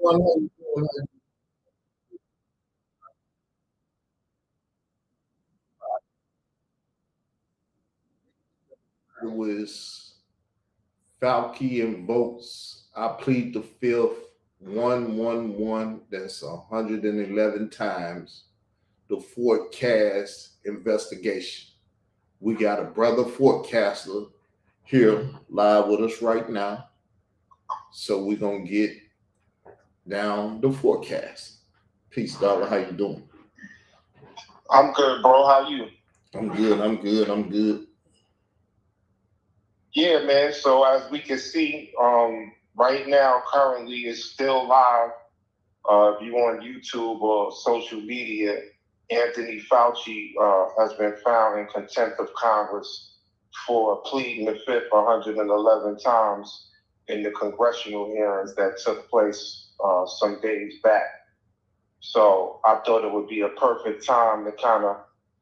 It was Fauci Invokes. I plead the fifth 111. That's 111 times the forecast investigation. We got a brother forecaster here live with us right now. So we're gonna get down the forecast. Peace, dollar. How you doing? I'm good, bro. How you? I'm good. Yeah, man. So as we can see, right now, currently, it's still live. If you on YouTube or social media, Anthony Fauci has been found in contempt of Congress for pleading the fifth 111 times in the congressional hearings that took place some days back. So I thought it would be a perfect time to kind of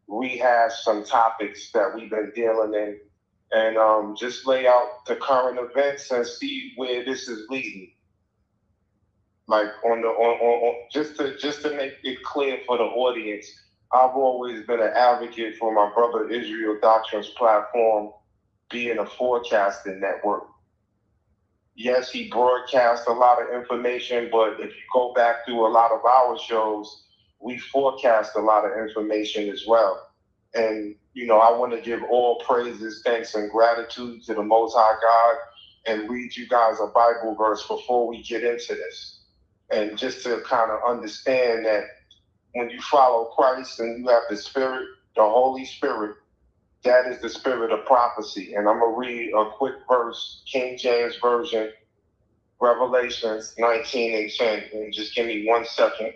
rehash some topics that we've been dealing in and just lay out the current events and see where this is leading. Like just to make it clear for the audience, I've always been an advocate for my brother Israel Doctrine's platform being a forecasting network. Yes, he broadcasts a lot of information, but if you go back through a lot of our shows, we forecast a lot of information as well. And, I want to give all praises, thanks, and gratitude to the Most High God and read you guys a Bible verse before we get into this. And just to kind of understand that when you follow Christ and you have the Spirit, the Holy Spirit, that is the spirit of prophecy. And I'm going to read a quick verse, King James Version, Revelations 19 and 10. And just give me 1 second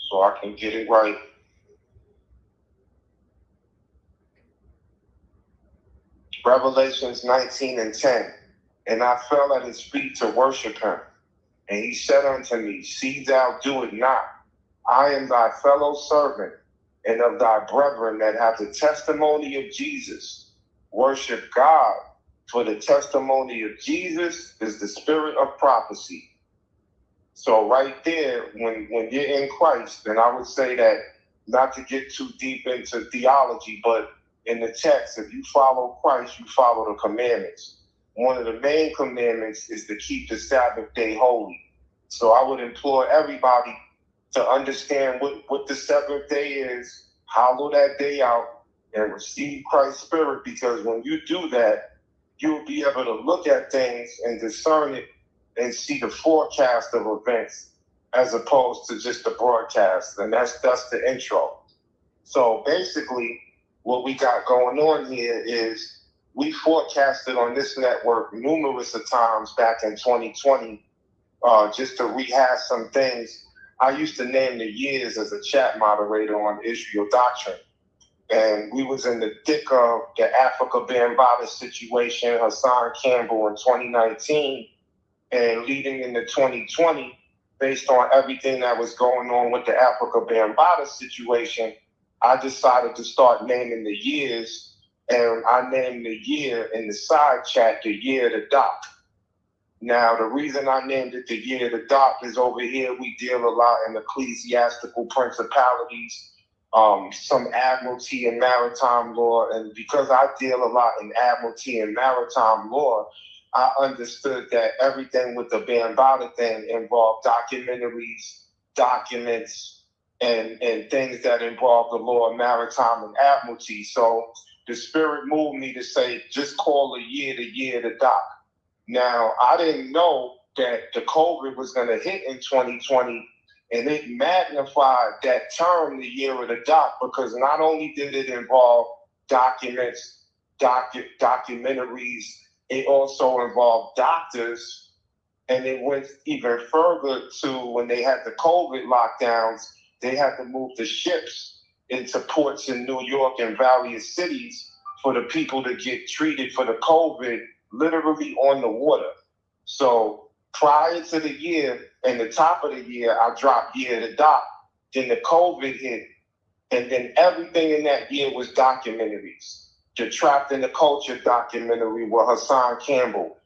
so I can get it right. Revelations 19 and 10. And I fell at his feet to worship him. And he said unto me, see thou do it not. I am thy fellow servant and of thy brethren that have the testimony of Jesus. Worship God, for the testimony of Jesus is the spirit of prophecy. So right there, when you're in Christ, and I would say that not to get too deep into theology, but in the text, if you follow Christ, you follow the commandments. One of the main commandments is to keep the Sabbath day holy. So I would implore everybody to understand what the seventh day is, hollow that day out, and receive Christ's spirit, because when you do that, you'll be able to look at things and discern it and see the forecast of events as opposed to just the broadcast. And that's the intro. So basically, what we got going on here is we forecasted on this network numerous of times back in 2020, just to rehash some things. I used to name the years as a chat moderator on Israel Doctrine. And we was in the thick of the Africa Bambaataa situation, Hassan Campbell in 2019, and leading into 2020, based on everything that was going on with the Africa Bambaataa situation, I decided to start naming the years, and I named the year in the side chat, the year of the doc. Now, the reason I named it the year of the doc is over here we deal a lot in ecclesiastical principalities, some admiralty and maritime law, and because I deal a lot in admiralty and maritime law, I understood that everything with the Bambaataa thing involved documentaries, documents, and things that involve the law of maritime and admiralty. So the Spirit moved me to say, just call the year of the doc. Now, I didn't know that the COVID was going to hit in 2020, and it magnified that term, the year of the doc, because not only did it involve documents, documentaries, it also involved doctors, and it went even further to when they had the COVID lockdowns, they had to move the ships into ports in New York and various cities for the people to get treated for the COVID literally on the water. So prior to the year and the top of the year, I dropped year of the doc. Then the COVID hit, and then everything in that year was documentaries. The Trapped in the Culture documentary with Hassan Campbell.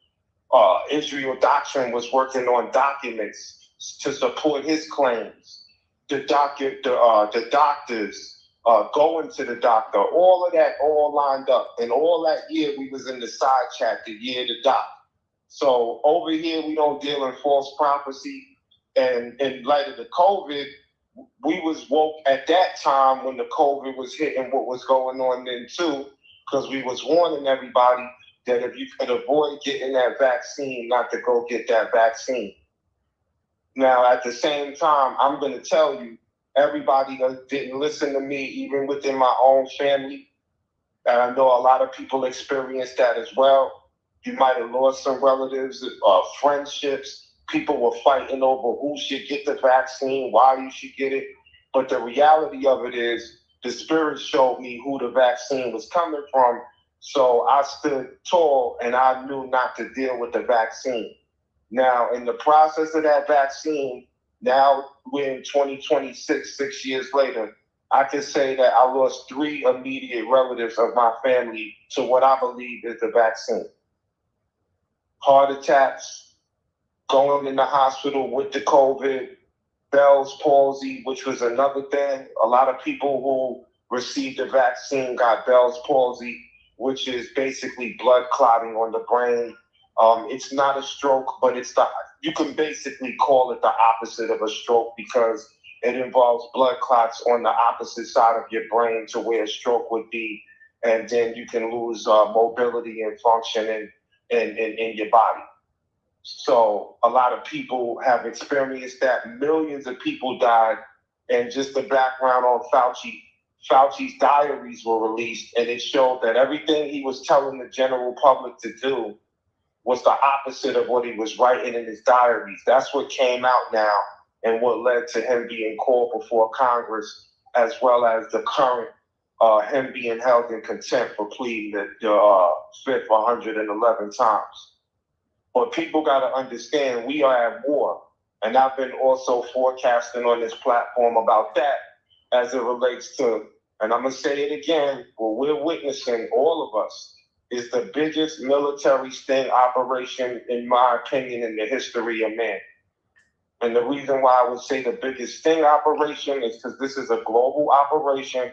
Israel Doctrine was working on documents to support his claims. The doctors going to the doctor, all of that all lined up. And all that year we was in the side chat, the year the doc. So over here we don't deal in false prophecy. And in light of the COVID, we was woke at that time when the COVID was hitting what was going on then too, because we was warning everybody that if you could avoid getting that vaccine, not to go get that vaccine. Now, at the same time, I'm going to tell you, everybody that didn't listen to me, even within my own family, and I know a lot of people experienced that as well. You might have lost some relatives, friendships. People were fighting over who should get the vaccine, why you should get it. But the reality of it is, the Spirit showed me who the vaccine was coming from. So I stood tall and I knew not to deal with the vaccine. Now, in the process of that vaccine, now we're in 2026, 6 years later, I can say that I lost 3 immediate relatives of my family to what I believe is the vaccine. Heart attacks, going in the hospital with the COVID, Bell's palsy, which was another thing. A lot of people who received the vaccine got Bell's palsy, which is basically blood clotting on the brain. It's not a stroke, but you can basically call it the opposite of a stroke because it involves blood clots on the opposite side of your brain to where a stroke would be, and then you can lose mobility and function in your body. So a lot of people have experienced that. Millions of people died. And just the background on Fauci's diaries were released, and it showed that everything he was telling the general public to do was the opposite of what he was writing in his diaries. That's what came out now and what led to him being called before Congress, as well as the current him being held in contempt for pleading the fifth 111 times. But people got to understand we are at war. And I've been also forecasting on this platform about that as it relates to, and I'm going to say it again, what we're witnessing, all of us, is the biggest military sting operation, in my opinion, in the history of man. And the reason why I would say the biggest sting operation is because this is a global operation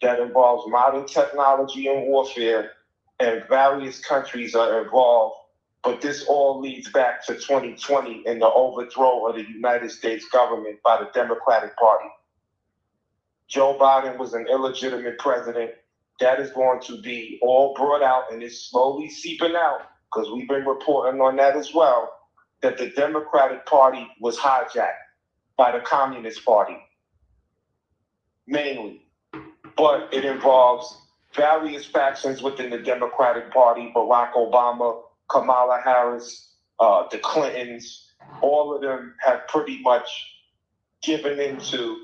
that involves modern technology and warfare, and various countries are involved. But this all leads back to 2020 and the overthrow of the United States government by the Democratic Party. Joe Biden was an illegitimate president. That is going to be all brought out, and it's slowly seeping out, because we've been reporting on that as well, that the Democratic Party was hijacked by the Communist Party, mainly. But it involves various factions within the Democratic Party: Barack Obama, Kamala Harris, the Clintons. All of them have pretty much given into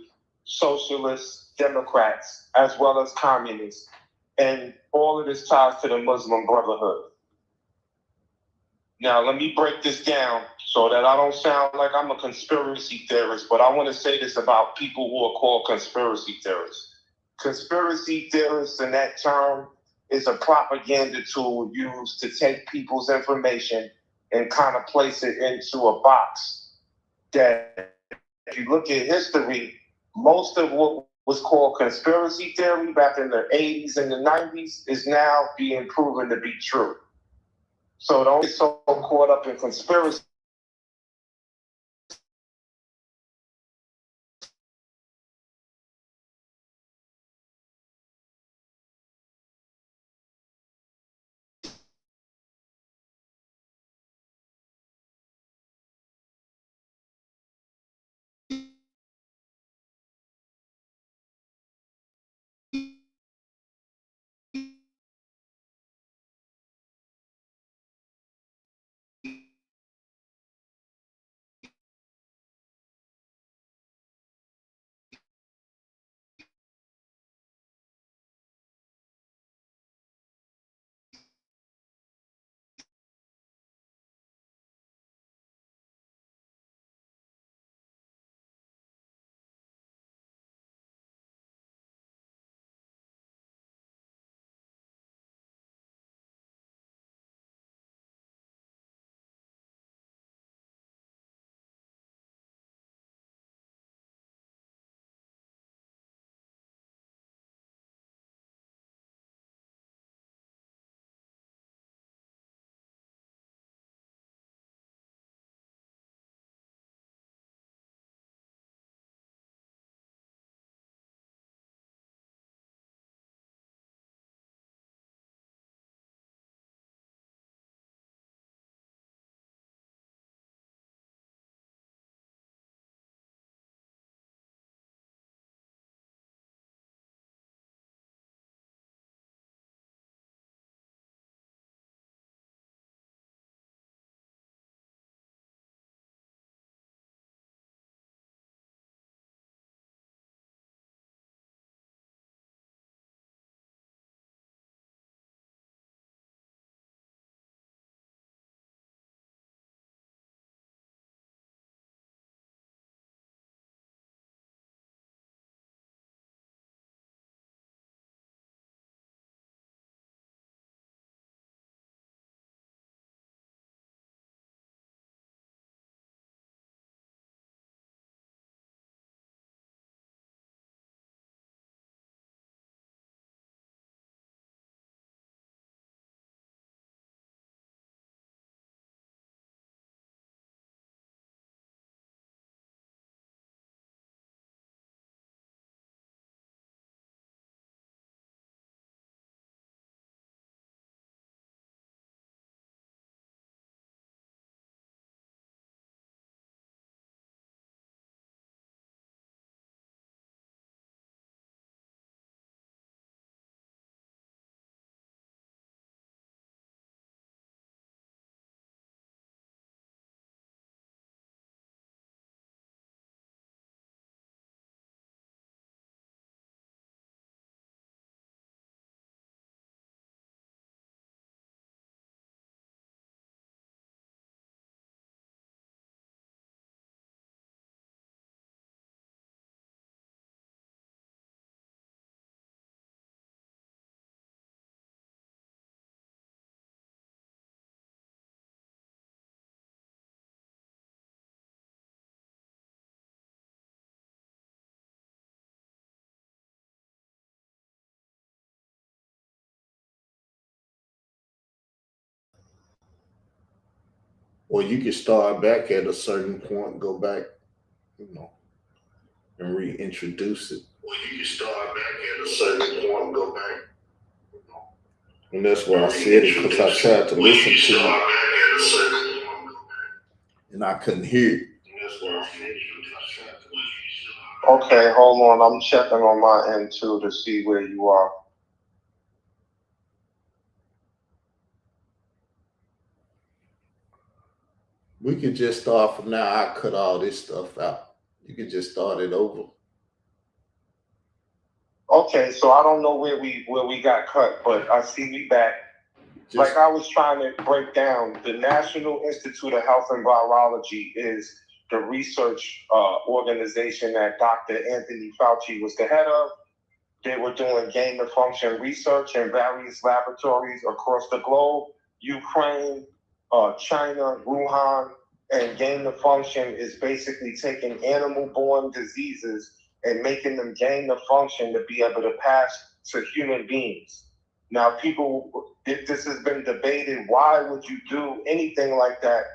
socialist Democrats as well as communists. And all of this ties to the Muslim Brotherhood. Now, let me break this down so that I don't sound like I'm a conspiracy theorist, but I want to say this about people who are called conspiracy theorists. Conspiracy theorists, in that term, is a propaganda tool used to take people's information and kind of place it into a box that, if you look at history, most of what was called conspiracy theory back in the 80s and the 90s is now being proven to be true. So don't get so caught up in conspiracy Or you can start back at a certain point, go back, and reintroduce it. Or you can start back at a certain point, go back. And that's why I said it, because I tried to listen to it, and I couldn't hear it. Okay, hold on. I'm checking on my end too to see where you are. We could just start from now. I cut all this stuff out. You could just start it over. Okay, so I don't know where we got cut, but I see we back. Like I was trying to break down, the National Institute of Health and Virology is the research organization that Dr. Anthony Fauci was the head of. They were doing gain of function research in various laboratories across the globe, Ukraine, China, Wuhan, and gain of function is basically taking animal-borne diseases and making them gain of function to be able to pass to human beings. Now, this has been debated. Why would you do anything like that?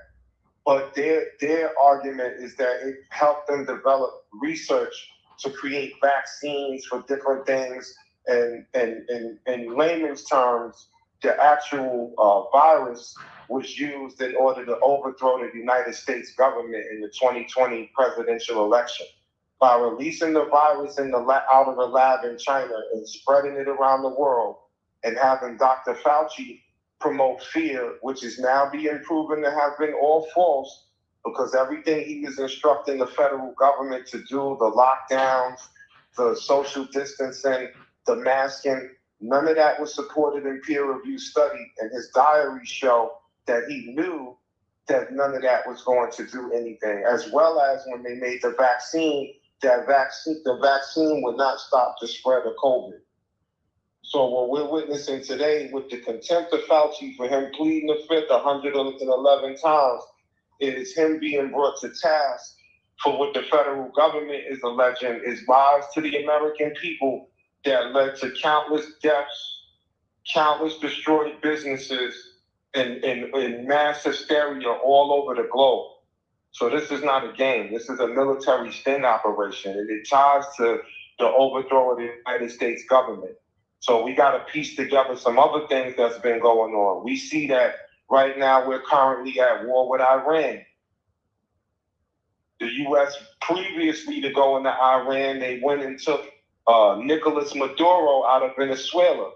But their argument is that it helped them develop research to create vaccines for different things. And in layman's terms, the actual virus was used in order to overthrow the United States government in the 2020 presidential election. By releasing the virus out of the lab in China and spreading it around the world, and having Dr. Fauci promote fear, which is now being proven to have been all false, because everything he was instructing the federal government to do, the lockdowns, the social distancing, the masking, none of that was supported in peer-reviewed study, and his diaries show that he knew that none of that was going to do anything, as well as when they made the vaccine, the vaccine would not stop the spread of COVID. So what we're witnessing today with the contempt of Fauci for him pleading the fifth 111 times is him being brought to task for what the federal government is alleging is lies to the American people that led to countless deaths, countless destroyed businesses, and mass hysteria all over the globe. So this is not a game. This is a military sting operation, and it ties to the overthrow of the United States government. So we got to piece together some other things that's been going on. We see that right now we're currently at war with Iran. The U.S. previously to go into Iran, they went and took Nicolas Maduro out of Venezuela.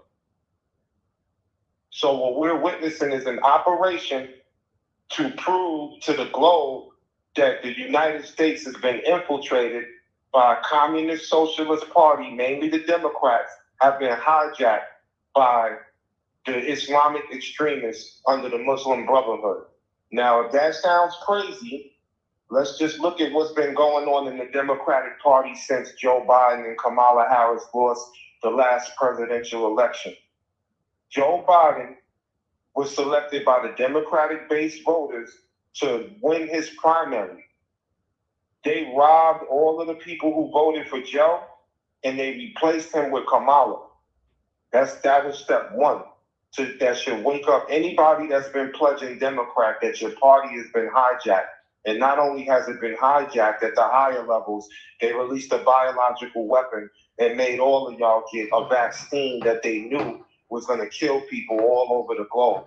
So what we're witnessing is an operation to prove to the globe that the United States has been infiltrated by a communist socialist party, mainly the Democrats, have been hijacked by the Islamic extremists under the Muslim Brotherhood. Now, if that sounds crazy, let's just look at what's been going on in the Democratic Party since Joe Biden and Kamala Harris lost the last presidential election. Joe Biden was selected by the Democratic-based voters to win his primary. They robbed all of the people who voted for Joe, and they replaced him with Kamala. That was step one. That should wake up anybody that's been pledging Democrat that your party has been hijacked. And not only has it been hijacked at the higher levels, they released a biological weapon and made all of y'all get a vaccine that they knew was going to kill people all over the globe.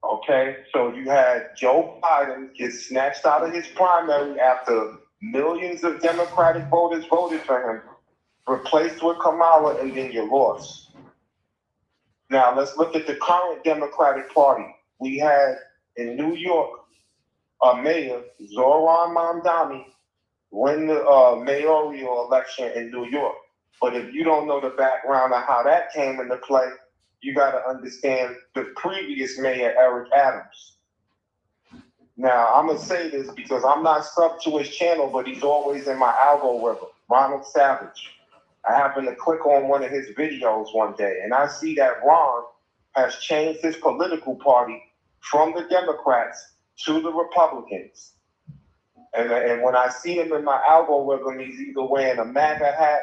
Okay, so you had Joe Biden get snatched out of his primary after millions of Democratic voters voted for him, replaced with Kamala, and then you lost. Now let's look at the current Democratic Party. We had in New York a mayor, Zoran Mamdani, win the mayoral election in New York. But if you don't know the background of how that came into play, you got to understand the previous mayor, Eric Adams. Now, I'm going to say this because I'm not sub to his channel, but he's always in my algorithm, Ronald Savage. I happened to click on one of his videos one day, and I see that Ron has changed his political party from the Democrats to the Republicans. And when I see him in my algorithm, he's either wearing a MAGA hat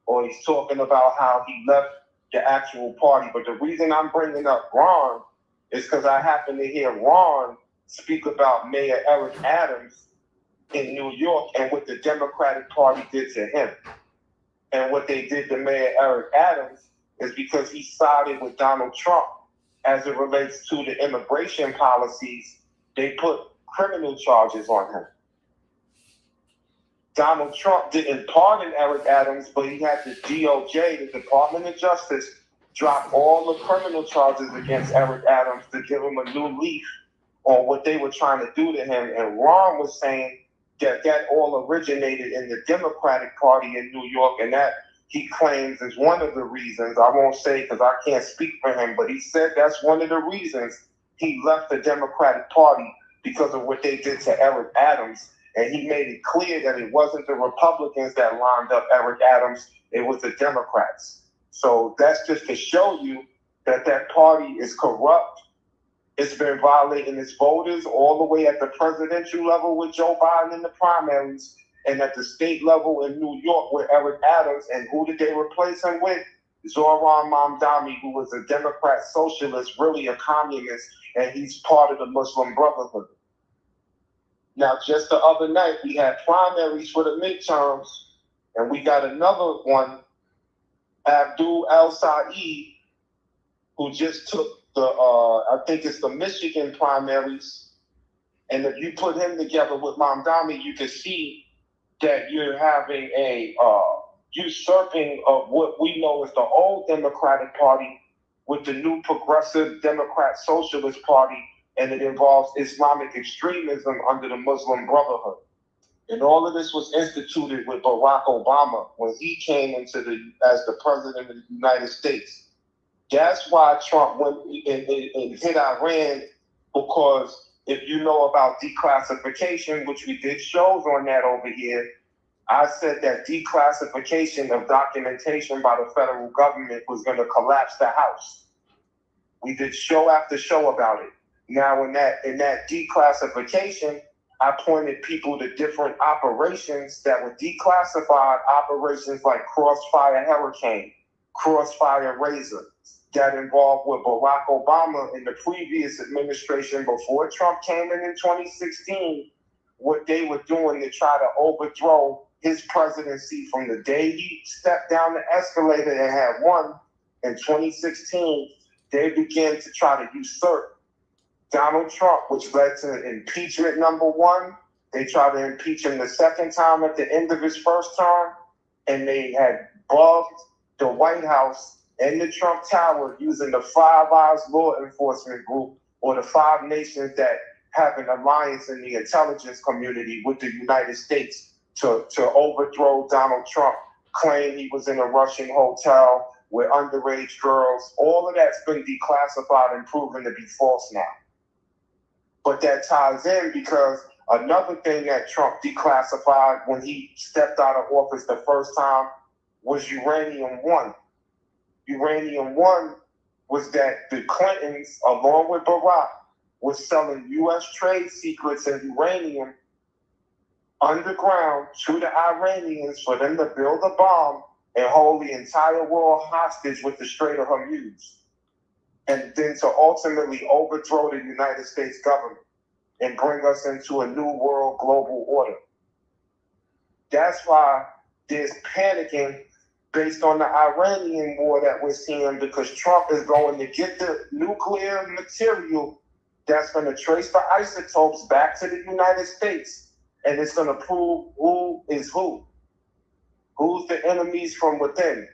or he's talking about how he left the actual party. But the reason I'm bringing up Ron is because I happened to hear Ron speak about Mayor Eric Adams in New York and what the Democratic Party did to him. And what they did to Mayor Eric Adams is because he sided with Donald Trump as it relates to the immigration policies, they put criminal charges on him. Donald Trump didn't pardon Eric Adams, but he had the DOJ, the Department of Justice, drop all the criminal charges against Eric Adams to give him a new leaf on what they were trying to do to him. And Ron was saying that that all originated in the Democratic Party in New York, and that he claims is one of the reasons. I won't say because I can't speak for him, but he said that's one of the reasons he left the Democratic Party, because of what they did to Eric Adams. And he made it clear that it wasn't the Republicans that lined up Eric Adams, it was the Democrats. So that's just to show you that that party is corrupt. It's been violating its voters all the way at the presidential level with Joe Biden in the primaries, and at the state level in New York with Eric Adams. And who did they replace him with? Zohran Mamdani, who was a Democrat socialist, really a communist, and he's part of the Muslim Brotherhood. Now, just the other night, we had primaries for the midterms, and we got another one, Abdul El-Said, who just took the, I think it's the Michigan primaries. And if you put him together with Mamdani, you can see that you're having a usurping of what we know as the old Democratic Party with the new Progressive Democrat Socialist Party, and it involves Islamic extremism under the Muslim Brotherhood. And all of this was instituted with Barack Obama when he came into as the president of the United States. That's why Trump went and hit Iran, because if you know about declassification, which we did shows on that over here, I said that declassification of documentation by the federal government was going to collapse the House. We did show after show about it. Now, in that declassification, I pointed people to different operations that were declassified, operations like Crossfire Hurricane, Crossfire Razor, that involved with Barack Obama in the previous administration before Trump came in 2016, what they were doing to try to overthrow his presidency from the day he stepped down the escalator and had won in 2016. They began to try to usurp Donald Trump, which led to impeachment #1. They tried to impeach him the second time at the end of his first term, and they had bugged the White House and the Trump Tower using the Five Eyes law enforcement group, or the 5 nations that have an alliance in the intelligence community with the United States to overthrow Donald Trump, claim he was in a Russian hotel with underage girls. All of that's been declassified and proven to be false now. But that ties in because another thing that Trump declassified when he stepped out of office the first time was Uranium-1. Uranium-1 was that the Clintons, along with Barack, was selling U.S. trade secrets and uranium underground to the Iranians for them to build a bomb and hold the entire world hostage with the Strait of Hormuz, and then to ultimately overthrow the United States government and bring us into a new world global order. That's why there's panicking based on the Iranian war that we're seeing, because Trump is going to get the nuclear material that's going to trace the isotopes back to the United States, and it's going to prove who is who. Who's the enemies from within.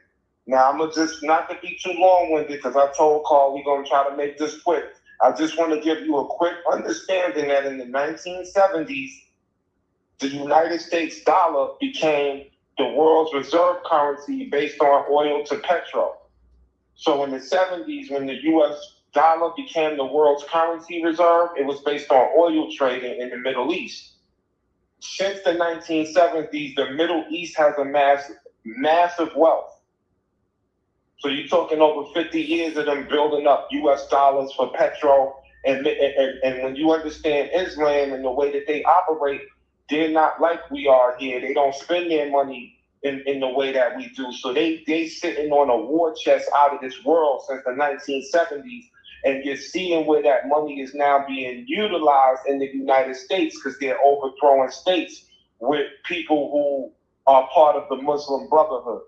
Now, I'm going to just, not to be too long-winded, because I told Carl we're going to try to make this quick. I just want to give you a quick understanding that in the 1970s, the United States dollar became the world's reserve currency based on oil to petrol. So in the 70s, when the U.S. dollar became the world's currency reserve, it was based on oil trading in the Middle East. Since the 1970s, the Middle East has amassed massive wealth. So you're talking over 50 years of them building up U.S. dollars for petrol. And when you understand Islam and the way that they operate, they're not like we are here. They don't spend their money in the way that we do. So they sitting on a war chest out of this world since the 1970s. And you're seeing where that money is now being utilized in the United States because they're overthrowing states with people who are part of the Muslim Brotherhood.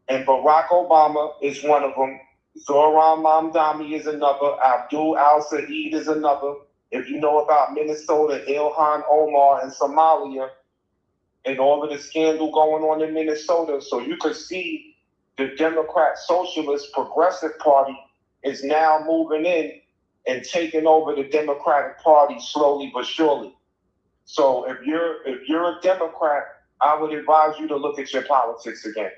And Barack Obama is one of them. Zoran Mamdani is another. Abdul Al-Said is another. If you know about Minnesota, Ilhan Omar and Somalia, and all of the scandal going on in Minnesota, so you could see the Democrat Socialist Progressive Party is now moving in and taking over the Democratic Party slowly but surely. So if you're a Democrat, I would advise you to look at your politics again.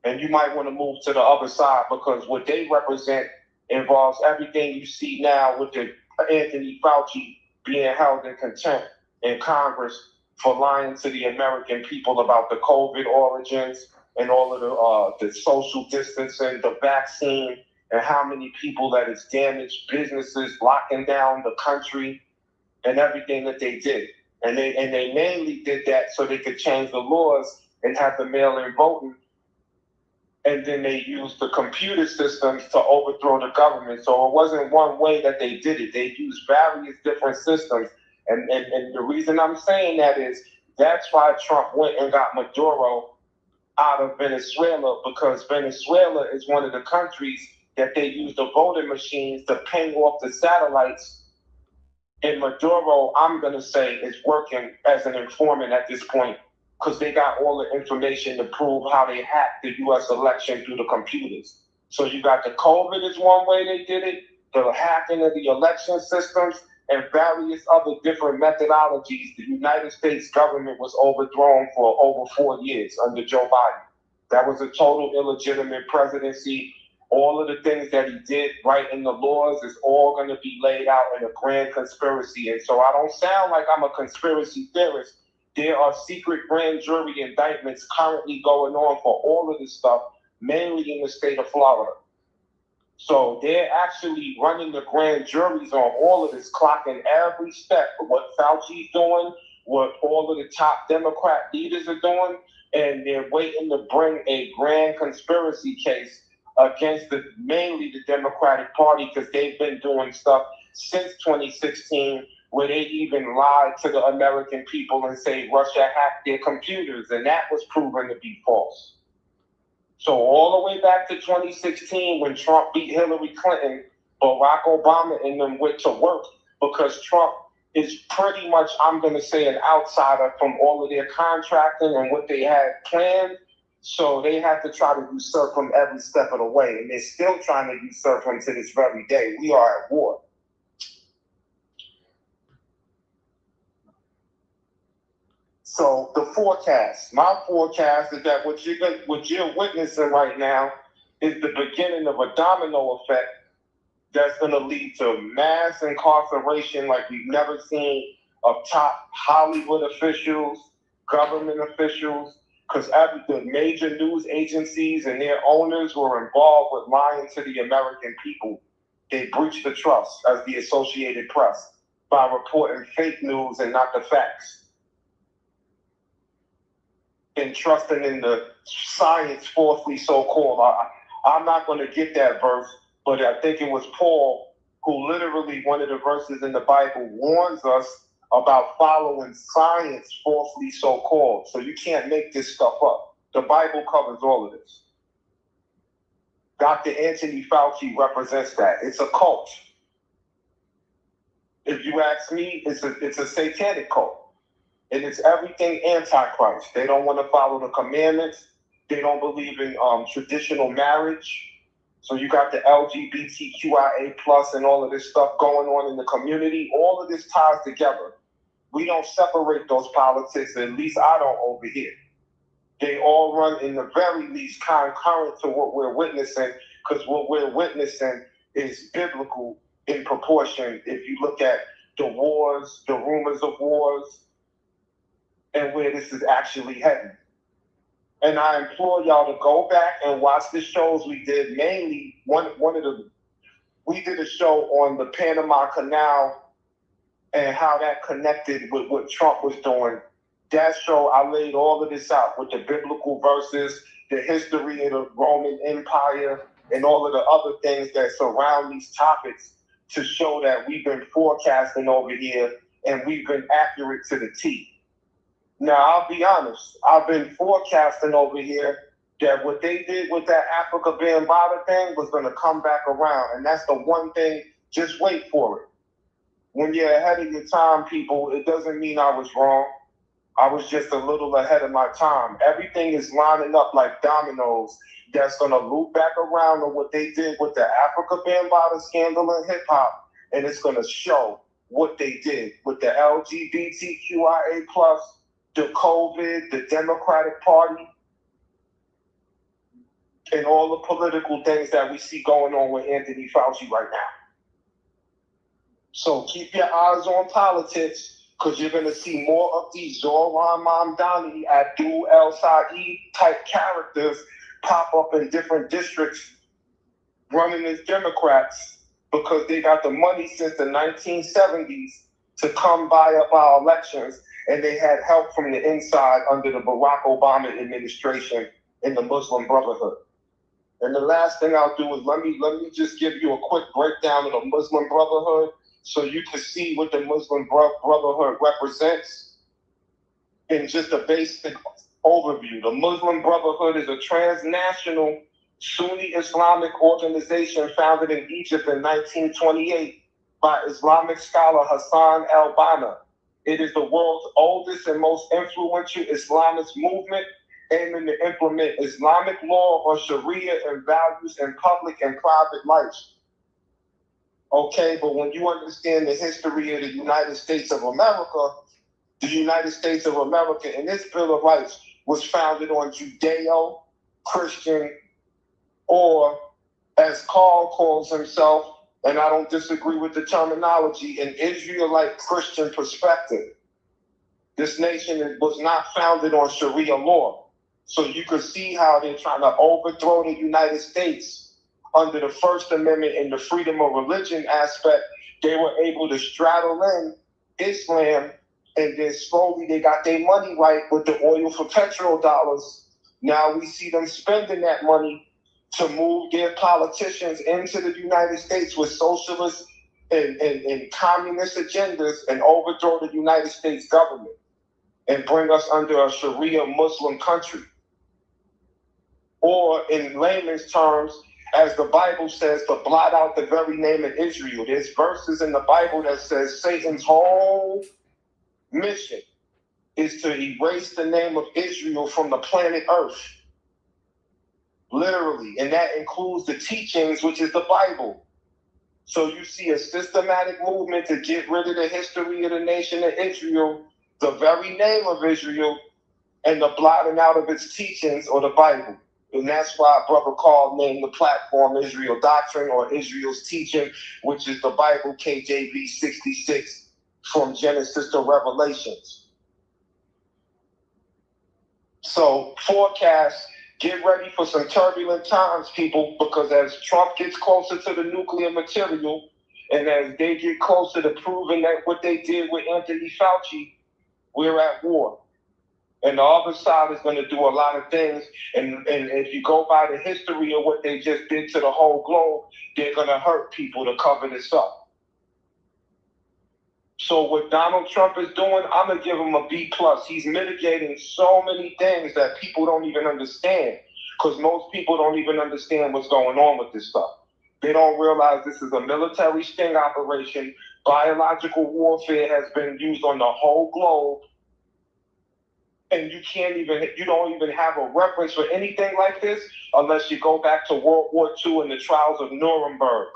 And you might want to move to the other side because what they represent involves everything you see now with the Anthony Fauci being held in contempt in Congress for lying to the American people about the COVID origins and all of the social distancing, the vaccine, and how many people that it's damaged, businesses locking down the country, and everything that they did. And they mainly did that so they could change the laws and have the mail-in voting. And then they used the computer systems to overthrow the government. So it wasn't one way that they did it. They used various different systems. And the reason I'm saying that is that's why Trump went and got Maduro out of Venezuela, because Venezuela is one of the countries that they use the voting machines to ping off the satellites. And Maduro, I'm going to say, is working as an informant at this point because they got all the information to prove how they hacked the U.S. election through the computers. So you got the COVID is one way they did it, the hacking of the election systems, and various other different methodologies. The United States government was overthrown for over 4 years under Joe Biden. That was a total illegitimate presidency. All of the things that he did right in the laws is all going to be laid out in a grand conspiracy. And so I don't sound like I'm a conspiracy theorist. There are secret grand jury indictments currently going on for all of this stuff, mainly in the state of Florida. So they're actually running the grand juries on all of this, clocking every step of what Fauci's doing, what all of the top Democrat leaders are doing, and they're waiting to bring a grand conspiracy case against mainly the Democratic Party because they've been doing stuff since 2016 where they even lied to the American people and say Russia hacked their computers, and that was proven to be false. So all the way back to 2016 when Trump beat Hillary Clinton, Barack Obama and them went to work because Trump is pretty much, I'm going to say, an outsider from all of their contracting and what they had planned. So they had to try to usurp him every step of the way. And they're still trying to usurp him to this very day. We are at war. So the forecast, my forecast is that what you're witnessing right now is the beginning of a domino effect that's going to lead to mass incarceration like we've never seen of top Hollywood officials, government officials, because the major news agencies and their owners were involved with lying to the American people. They breached the trust as the Associated Press by reporting fake news and not the facts. And trusting in the science falsely so-called. I'm not going to get that verse, but I think it was Paul who literally, one of the verses in the Bible warns us about following science falsely so-called. So you can't make this stuff up. The Bible covers all of this. Dr. Anthony Fauci represents that. It's a cult. If you ask me, it's a satanic cult. And it's everything antichrist. They don't want to follow the commandments. They don't believe in traditional marriage. So you got the LGBTQIA plus and all of this stuff going on in the community. All of this ties together. We don't separate those politics, at least I don't over here. They all run in the very least concurrent to what we're witnessing, because what we're witnessing is biblical in proportion. If you look at the wars, the rumors of wars, and where this is actually heading. And I implore y'all to go back and watch the shows we did. Mainly, we did a show on the Panama Canal and how that connected with what Trump was doing. That show, I laid all of this out with the biblical verses, the history of the Roman Empire, and all of the other things that surround these topics to show that we've been forecasting over here and we've been accurate to the T. Now, I'll be honest, I've been forecasting over here that what they did with that Africa Bambaataa thing was going to come back around. And that's the one thing, just wait for it. When you're ahead of your time, people, it doesn't mean I was wrong. I was just a little ahead of my time. Everything is lining up like dominoes that's going to loop back around to what they did with the Africa Bambaataa scandal in hip-hop. And it's going to show what they did with the LGBTQIA+, the COVID, the Democratic Party, and all the political things that we see going on with Anthony Fauci right now. So keep your eyes on politics, because you're going to see more of these Zoran Mamdani, Abdul El Saeed type characters pop up in different districts running as Democrats, because they got the money since the 1970s to come buy up our elections, and they had help from the inside under the Barack Obama administration in the Muslim Brotherhood. And the last thing I'll do is let me just give you a quick breakdown of the Muslim Brotherhood so you can see what the Muslim Brotherhood represents in just a basic overview. The Muslim Brotherhood is a transnational Sunni Islamic organization founded in Egypt in 1928 by Islamic scholar Hassan al-Banna. It is the world's oldest and most influential Islamist movement aiming to implement Islamic law or Sharia and values in public and private life. Okay, but when you understand the history of the United States of America, the United States of America and its Bill of Rights was founded on Judeo-Christian, or as Carl calls himself, and I don't disagree with the terminology, an Israelite Christian perspective. This nation was not founded on Sharia law. So you could see how they're trying to overthrow the United States under the First Amendment and the freedom of religion aspect. They were able to straddle in Islam, and then slowly they got their money right with the oil for petrodolars. Now we see them spending that money to move their politicians into the United States with socialist and communist agendas and overthrow the United States government and bring us under a Sharia Muslim country. Or in layman's terms, as the Bible says, to blot out the very name of Israel. There's verses in the Bible that says Satan's whole mission is to erase the name of Israel from the planet Earth. Literally. And that includes the teachings, which is the Bible. So you see a systematic movement to get rid of the history of the nation of Israel, the very name of Israel, and the blotting out of its teachings, or the Bible. And that's why Brother Carl named the platform Israel Doctrine, or Israel's Teaching, which is the Bible KJV 66 from Genesis to Revelations. So forecast, get ready for some turbulent times, people, because as Trump gets closer to the nuclear material, and as they get closer to proving that what they did with Anthony Fauci, we're at war. And the other side is going to do a lot of things. And if you go by the history of what they just did to the whole globe, they're going to hurt people to cover this up. So what Donald Trump is doing, I'm going to give him a B+. He's mitigating so many things that people don't even understand, because most people don't even understand what's going on with this stuff. They don't realize this is a military sting operation. Biological warfare has been used on the whole globe. And you don't even have a reference for anything like this unless you go back to World War II and the trials of Nuremberg.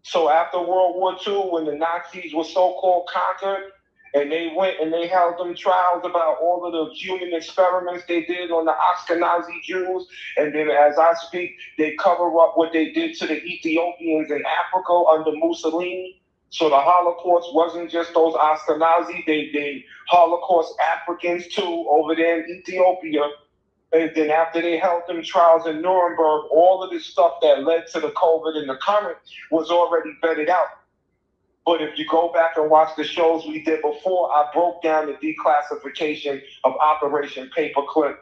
So after World War II, when the Nazis were so-called conquered, and they went and they held them trials about all of the human experiments they did on the Ashkenazi Jews, and then as I speak, they cover up what they did to the Ethiopians in Africa under Mussolini. So the Holocaust wasn't just those Ashkenazi, they Holocaust Africans too over there in Ethiopia. And then after they held them trials in Nuremberg, all of this stuff that led to the COVID and the current was already vetted out. But if you go back and watch the shows we did before, I broke down the declassification of Operation Paperclip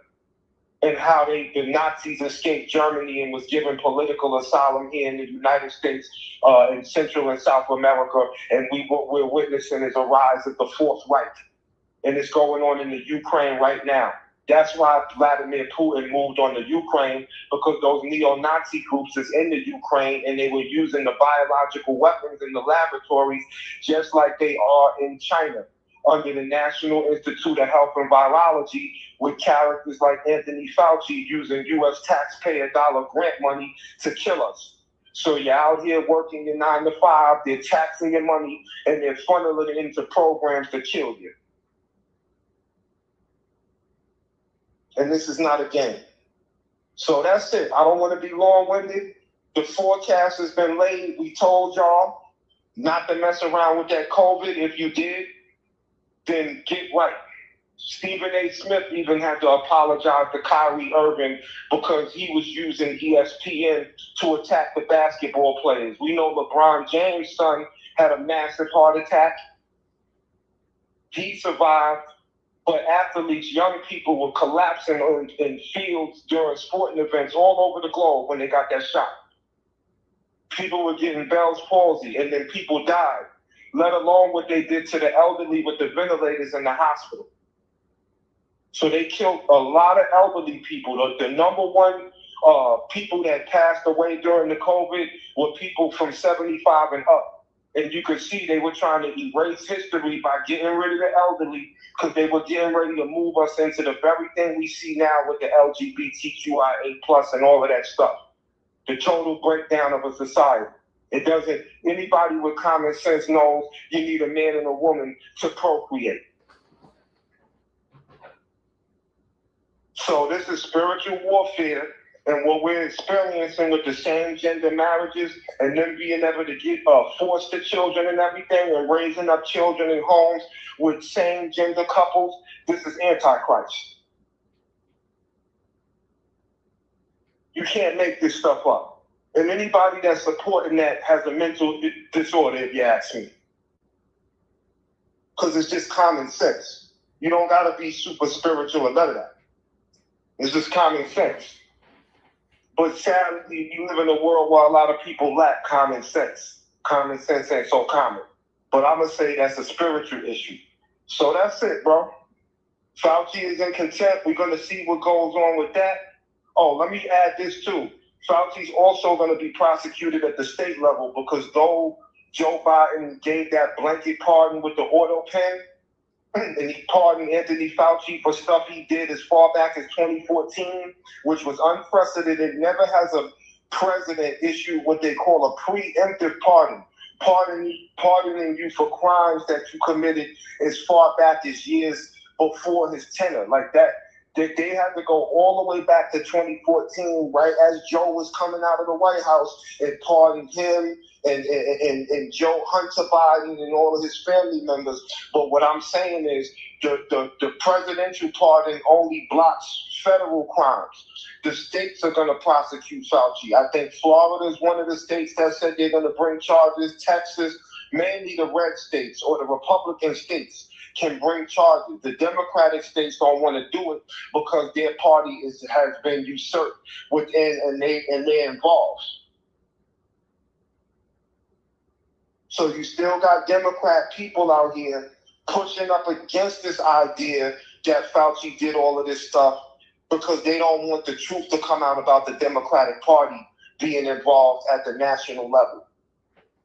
and how the Nazis escaped Germany and was given political asylum here in the United States, in Central and South America. And what we're witnessing is a rise of the Fourth Reich. And it's going on in the Ukraine right now. That's why Vladimir Putin moved on to Ukraine, because those neo-Nazi groups is in the Ukraine, and they were using the biological weapons in the laboratories just like they are in China, under the National Institute of Health and Virology, with characters like Anthony Fauci using U.S. taxpayer dollar grant money to kill us. So you're out here working your 9 to 5, they're taxing your money, and they're funneling it into programs to kill you. And this is not a game. So that's it. I don't want to be long-winded. The forecast has been laid. We told y'all not to mess around with that COVID. If you did, then get right. Stephen A. Smith even had to apologize to Kyrie Irving because he was using ESPN to attack the basketball players. We know LeBron James' son had a massive heart attack. He survived. But athletes, young people were collapsing in fields during sporting events all over the globe when they got that shot. People were getting Bell's palsy, and then people died, let alone what they did to the elderly with the ventilators in the hospital. So they killed a lot of elderly people. The number one people that passed away during the COVID were people from 75 and up. And you could see they were trying to erase history by getting rid of the elderly, because they were getting ready to move us into the very thing we see now with the LGBTQIA+ and all of that stuff. The total breakdown of a society. It doesn't, anybody with common sense knows you need a man and a woman to procreate. So this is spiritual warfare. And what we're experiencing with the same gender marriages and them being able to get foster children and everything, and raising up children in homes with same gender couples, this is Antichrist. You can't make this stuff up. And anybody that's supporting that has a mental disorder, if you ask me. Because it's just common sense. You don't got to be super spiritual or none of that. It's just common sense. But sadly, we live in a world where a lot of people lack common sense. Common sense ain't so common. But I'm going to say that's a spiritual issue. So that's it, bro. Fauci is in contempt. We're going to see what goes on with that. Oh, let me add this too. Fauci's also going to be prosecuted at the state level, because though Joe Biden gave that blanket pardon with the auto pen, and he pardoned Anthony Fauci for stuff he did as far back as 2014, which was unprecedented. Never has a president issued what they call a preemptive pardon, pardoning you for crimes that you committed as far back as years before his tenure. Like that, they had to go all the way back to 2014, right as Joe was coming out of the White House, and pardon him and Joe Hunter Biden and all of his family members. But what I'm saying is the presidential pardon only blocks federal crimes. The states are going to prosecute Fauci. I think Florida is one of the states that said they're going to bring charges. Texas, mainly the red states or the Republican states, can bring charges. The Democratic states don't want to do it because their party has been usurped within, and they're involved. So you still got Democrat people out here pushing up against this idea that Fauci did all of this stuff, because they don't want the truth to come out about the Democratic Party being involved at the national level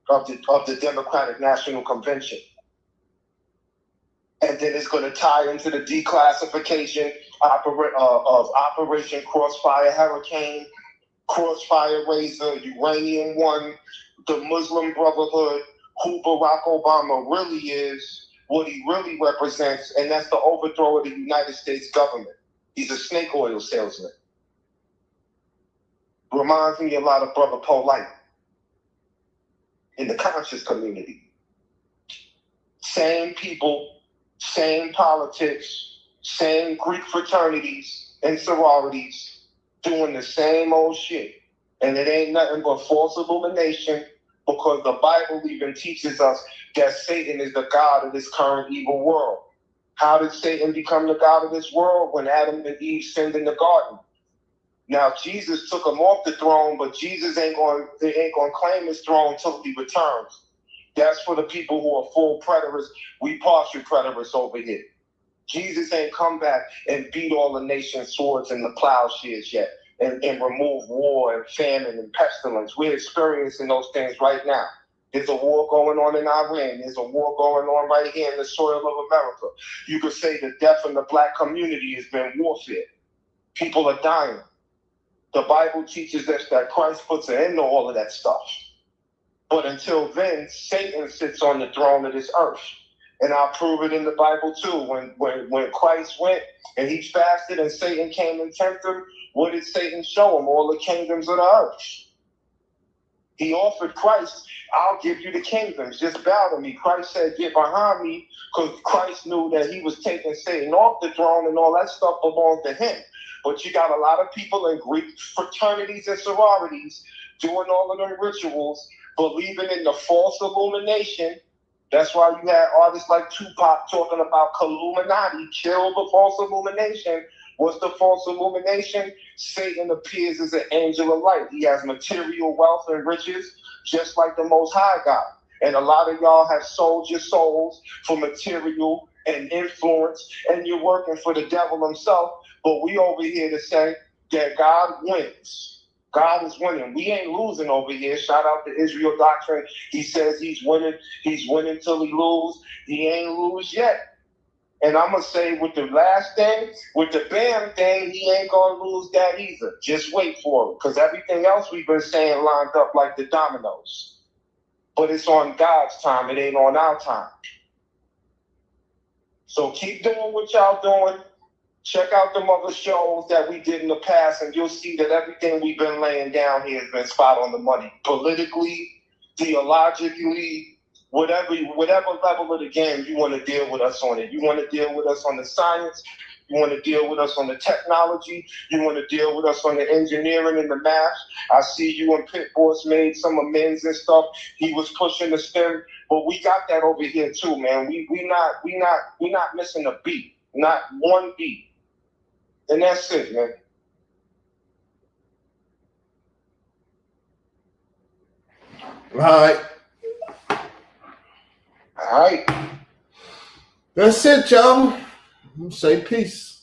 of the Democratic National Convention. And then it's going to tie into the declassification of Operation Crossfire Hurricane, Crossfire Razor, Uranium One, the Muslim Brotherhood, who Barack Obama really is, what he really represents, and that's the overthrow of the United States government. He's a snake oil salesman. Reminds me a lot of Brother Polite in the conscious community. Same people, same politics, same Greek fraternities and sororities, doing the same old shit. And it ain't nothing but false illumination, because the Bible even teaches us that Satan is the god of this current evil world. How did Satan become the god of this world? When Adam and Eve sinned in the garden. Now Jesus took him off the throne, but Jesus ain't going to claim his throne until he returns. That's for the people who are full preterists. We partial preterists over here. Jesus ain't come back and beat all the nation's swords and the plowshares yet, and remove war and famine and pestilence. We're experiencing those things right now. There's a war going on in Iran. There's a war going on right here in the soil of America. You could say the death in the black community has been warfare. People are dying. The Bible teaches us that Christ puts an end to all of that stuff. But until then, Satan sits on the throne of this earth. And I'll prove it in the Bible too. When Christ went and he fasted and Satan came and tempted him, what did Satan show him? All the kingdoms of the earth. He offered Christ, I'll give you the kingdoms. Just bow to me. Christ said, get behind me, because Christ knew that he was taking Satan off the throne and all that stuff belonged to him. But you got a lot of people in Greek fraternities and sororities doing all of them rituals, believing in the false illumination. That's why you had artists like Tupac talking about Illuminati, kill the false illumination. What's the false illumination? Satan appears as an angel of light. He has material wealth and riches, just like the Most High God. And a lot of y'all have sold your souls for material and influence, and you're working for the devil himself. But we over here to say that God wins. God is winning. We ain't losing over here. Shout out to Israel Doctrine. He says he's winning. He's winning till he lose. He ain't lose yet. And I'm going to say with the last thing, with the BAM thing, he ain't going to lose that either. Just wait for it. Because everything else we've been saying lined up like the dominoes. But it's on God's time. It ain't on our time. So keep doing what y'all doing. Check out them other shows that we did in the past, and you'll see that everything we've been laying down here has been spot on the money. Politically, theologically, whatever level of the game you want to deal with us on it. You want to deal with us on the science. You want to deal with us on the technology. You want to deal with us on the engineering and the math. I see you and Pit Boss made some amends and stuff. He was pushing the STEM, but we got that over here too, man. We not missing a beat, not one beat. And that's it, man. All right. That's it, y'all. Say peace.